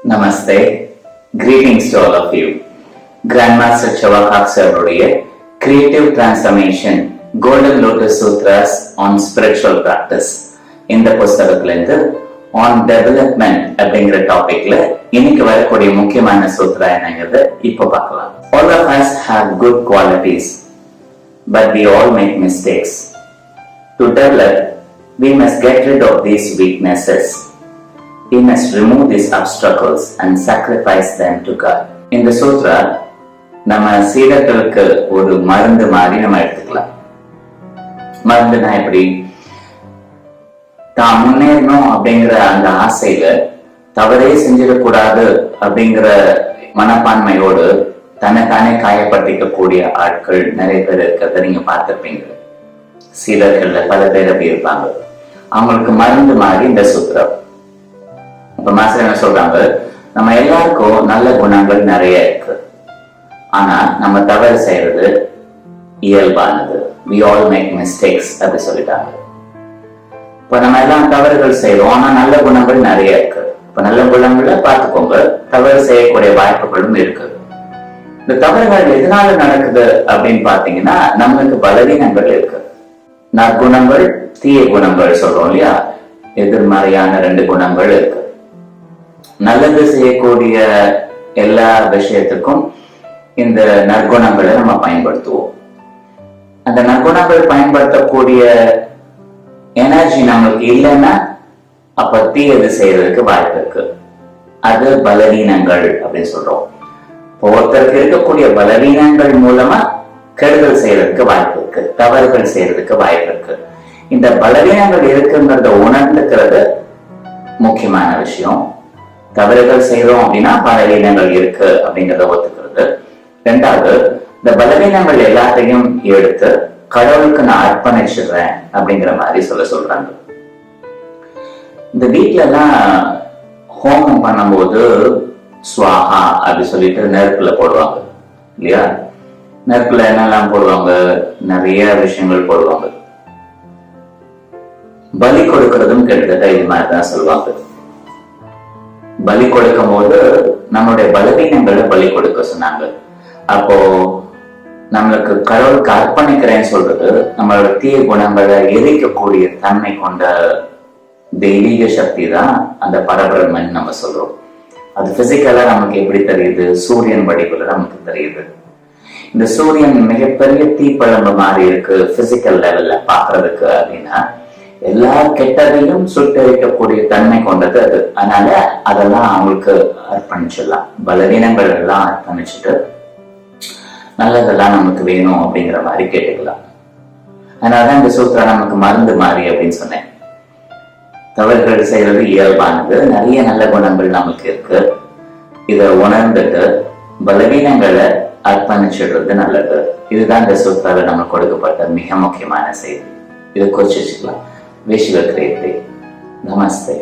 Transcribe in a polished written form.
Namaste. Greetings to all of you. Grandmaster Chavakak Sir's Creative Transformation Golden Lotus Sutras on Spiritual Practice இந்த புஸ்தகத்திலிருந்து on development அப்படிங்கிற டாபிக்ல இன்னைக்கு வரக்கூடிய முக்கியமான சூத்ரா என்னங்கிறத இப்போ பார்க்கலாம். All of us have good qualities, but we all make mistakes. To develop, we must get rid of these weaknesses. We must remove these obstacles and sacrifice them to God. இந்த சூத்ரா நம்ம சீடர்களுக்கு ஒரு மருந்து மாதிரி நம்ம எடுத்துக்கலாம். மருந்துனா எப்படி? தான் முன்னேறணும் அப்படிங்கிற அந்த ஆசையில தவறே செஞ்சிடக்கூடாது அப்படிங்கிற மனப்பான்மையோடு தன்னைத்தானே காயப்படுத்திக்க கூடிய ஆட்கள் நிறைய பேர் இருக்கிறத நீங்க பார்த்திருப்பீங்க. சீடர்கள்ல பல பேர் அப்படி இருப்பாங்க. அவங்களுக்கு மருந்து மாதிரி இந்த சூத்திரம். இப்ப மாஸ்டர் என்ன சொல்றாங்க, நம்ம எல்லாருக்கும் நல்ல குணங்கள் நிறைய இருக்கு, ஆனா நம்ம தவறு செய்யறது இயல்பானது. We all make mistakes அப்படி சொல்லிட்டாங்க. இப்ப நம்ம எல்லாம் தவறுகள் செய்யறோம், ஆனா நல்ல குணங்கள் நிறைய இருக்கு. இப்ப நல்ல குணங்களை பார்த்துக்கோங்க, தவறு செய்யக்கூடிய வாய்ப்புகளும் இருக்கு. இந்த தவறுகள் எதனால நடக்குது அப்படின்னு பாத்தீங்கன்னா, நம்மளுக்கு பலவீனங்கள் இருக்கு. நற்குணங்கள், தீய குணங்கள் சொல்றோம் இல்லையா, எதிர்மறையான 2 குணங்கள் இருக்கு. நல்லது செய்யக்கூடிய எல்லா விஷயத்துக்கும் இந்த நற்குணங்களை நம்ம பயன்படுத்துவோம். அந்த நற்குணங்கள் பயன்படுத்தக்கூடிய எனர்ஜி நம்மளுக்கு இல்லைன்னா அப்ப தீயது செய்யறதுக்கு வாய்ப்பு இருக்கு. அது பலவீனங்கள் அப்படின்னு சொல்றோம். ஒருத்தருக்கு இருக்கக்கூடிய பலவீனங்கள் மூலமா கெடுதல் செய்யறதுக்கு வாய்ப்பு இருக்கு, தவறுகள் செய்யறதுக்கு வாய்ப்பு இருக்கு. இந்த பலவீனங்கள் இருக்குங்கிறத உணர்ந்துக்கிறது முக்கியமான விஷயம். தவறுகள் செய்யறோம் அப்படின்னா பலவீனங்கள் இருக்கு அப்படிங்கிறத ஒத்துக்கிறது. 2வது, இந்த பலவீனங்கள் எல்லாத்தையும் எடுத்து கடவுளுக்கு நான் அர்ப்பணிச்சிடுறேன் அப்படிங்கிற மாதிரி சொல்றாங்க. இந்த வீட்டுல எல்லாம் ஹோமம் பண்ணும்போது ஸ்வாஹா அப்படி சொல்லிட்டு நெருப்புல போடுவாங்க இல்லையா. நெருப்புல என்னெல்லாம் போடுவாங்க, நிறைய விஷயங்கள் போடுவாங்க. பலி கொடுக்கறதும் கிட்டத்தட்ட இது மாதிரிதான் சொல்லுவாங்க. பலி கொடுக்கும் போது நம்மளுடைய பலவீனங்களை பலி கொடுக்க சொன்னாங்க. அப்போ நம்மளுக்கு கடவுளுக்கு அர்ப்பணிக்கிறேன்னு சொல்றது நம்மளோட தீய குணங்களை எரிக்கக்கூடிய தன்மை கொண்ட தெய்வீக சக்தி தான் அந்த பரபிரம்மன் நம்ம சொல்றோம். அது பிசிக்கலா நமக்கு எப்படி தெரியுது? சூரியன் வடிவுல நமக்கு தெரியுது. இந்த சூரியன் மிகப்பெரிய தீப்பழம்பு மாதிரி இருக்கு பிசிக்கல் லெவல்ல பாக்குறதுக்கு அப்படின்னா, எல்லா கெட்டதையும் சுட்டரிக்கக்கூடிய தன்மை கொண்டது அது. அதனால அதெல்லாம் அவங்களுக்கு அர்ப்பணிச்சிடலாம். பலவீனங்கள் எல்லாம் அர்ப்பணிச்சுட்டு நல்லதெல்லாம் நமக்கு வேணும் அப்படிங்கிற மாதிரி கேட்டுக்கலாம். அதனாலதான் இந்த சூத்திரா நமக்கு மருந்து மாதிரி அப்படின்னு சொன்னேன். தவறுகள் செய்யறது இயல்பானது, நிறைய நல்ல குணங்கள் நமக்கு இருக்கு. இதை உணர்ந்துட்டு பலவீனங்களை அர்ப்பணிச்சிடுறது நல்லது. இதுதான் இந்த சூத்திரால நமக்கு கொடுக்கப்பட்ட மிக முக்கியமான செய்தி. இதை குறிச்சு வச்சுக்கலாம். Wish you a great day. Namaste.